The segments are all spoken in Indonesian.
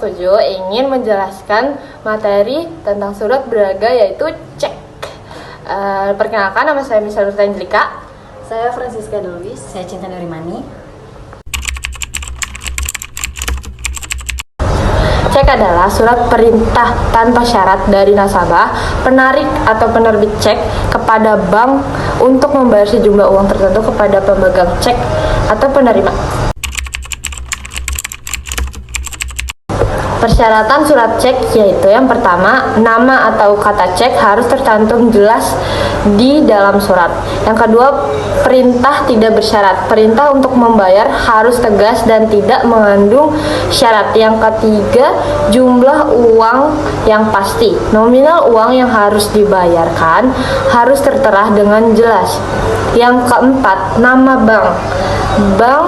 7 ingin menjelaskan materi tentang surat berharga yaitu cek. Perkenalkan, nama saya Michelle Angelika. Saya Francisca Deluis. Saya Cinta Nurimani. Cek adalah surat perintah tanpa syarat dari nasabah, penarik atau penerbit cek kepada bank untuk membayar sejumlah uang tertentu kepada pemegang cek atau penerima. Persyaratan surat cek yaitu yang pertama, nama atau kata cek harus tercantum jelas di dalam surat. Yang kedua, perintah tidak bersyarat. Perintah untuk membayar harus tegas dan tidak mengandung syarat. Yang ketiga, jumlah uang yang pasti. Nominal uang yang harus dibayarkan harus tertera dengan jelas. Yang keempat, nama bank. Bank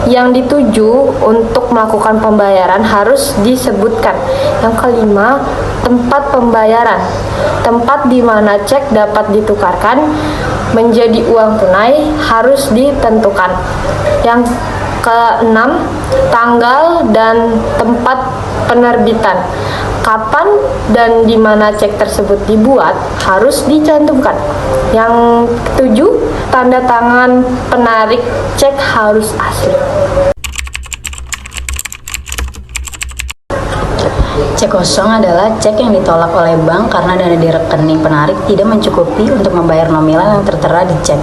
yang dituju untuk melakukan pembayaran harus disebutkan. Yang kelima, tempat pembayaran. Tempat di mana cek dapat ditukarkan menjadi uang tunai harus ditentukan. Yang keenam, tanggal dan tempat penerbitan. Kapan dan di mana cek tersebut dibuat harus dicantumkan. Yang ketujuh, tanda tangan penarik cek harus asli. Cek kosong adalah cek yang ditolak oleh bank karena dana di rekening penarik tidak mencukupi untuk membayar nominal yang tertera di cek.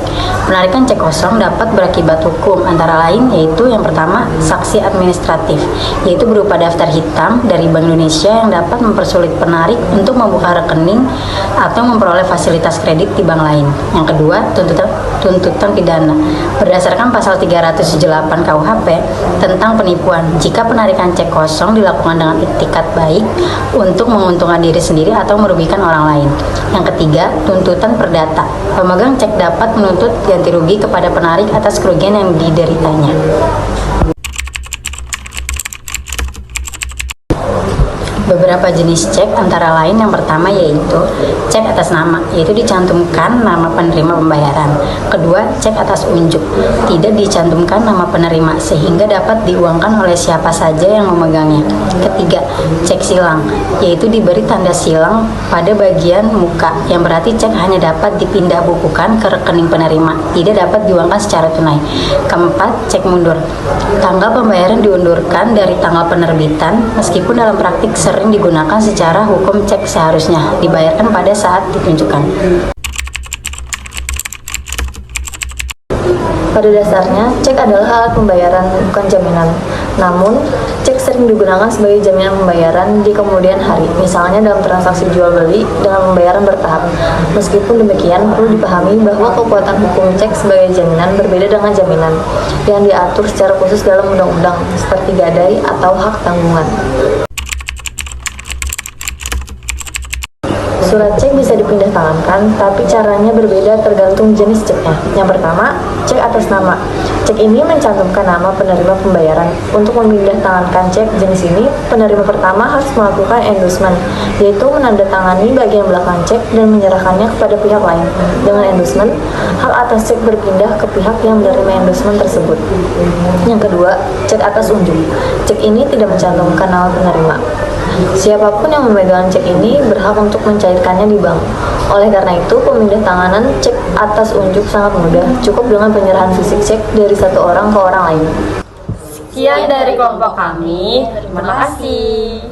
Penarikan cek kosong dapat berakibat hukum, antara lain yaitu yang pertama, sanksi administratif, yaitu berupa daftar hitam dari Bank Indonesia yang dapat mempersulit penarik untuk membuka rekening atau memperoleh fasilitas kredit di bank lain. Yang kedua, tuntutan pidana berdasarkan pasal 308 KUHP tentang penipuan jika penarikan cek kosong dilakukan dengan iktikat baik untuk menguntungkan diri sendiri atau merugikan orang lain. Yang ketiga, tuntutan perdata. Pemegang cek dapat menuntut ganti rugi kepada penarik atas kerugian yang dideritanya. Beberapa jenis cek antara lain yang pertama yaitu cek atas nama, yaitu dicantumkan nama penerima pembayaran. Kedua, cek atas unjuk, tidak dicantumkan nama penerima sehingga dapat diuangkan oleh siapa saja yang memegangnya. Ketiga, cek silang, yaitu diberi tanda silang pada bagian muka yang berarti cek hanya dapat dipindah bukukan ke rekening penerima, tidak dapat diuangkan secara tunai. Keempat, cek mundur, tanggal pembayaran diundurkan dari tanggal penerbitan meskipun dalam praktik sering digunakan secara hukum cek seharusnya dibayarkan pada saat ditunjukkan. Pada dasarnya, cek adalah alat pembayaran, bukan jaminan. Namun, cek sering digunakan sebagai jaminan pembayaran di kemudian hari, misalnya dalam transaksi jual-beli dengan pembayaran bertahap. Meskipun demikian, perlu dipahami bahwa kekuatan hukum cek sebagai jaminan berbeda dengan jaminan yang diatur secara khusus dalam undang-undang, seperti gadai atau hak tanggungan. Surat cek bisa dipindah tangankan, tapi caranya berbeda tergantung jenis ceknya. Yang pertama, cek atas nama. Cek ini mencantumkan nama penerima pembayaran. Untuk memindah tangankan cek jenis ini, penerima pertama harus melakukan endorsement, yaitu menandatangani bagian belakang cek dan menyerahkannya kepada pihak lain. Dengan endorsement, hak atas cek berpindah ke pihak yang menerima endorsement tersebut. Yang kedua, cek atas unjuk. Cek ini tidak mencantumkan nama penerima. Siapapun yang memegang cek ini berhak untuk mencairkannya di bank. Oleh karena itu, pemindah tanganan cek atas unjuk sangat mudah, cukup dengan penyerahan fisik cek dari satu orang ke orang lain. Sekian dari kelompok kami. Terima kasih.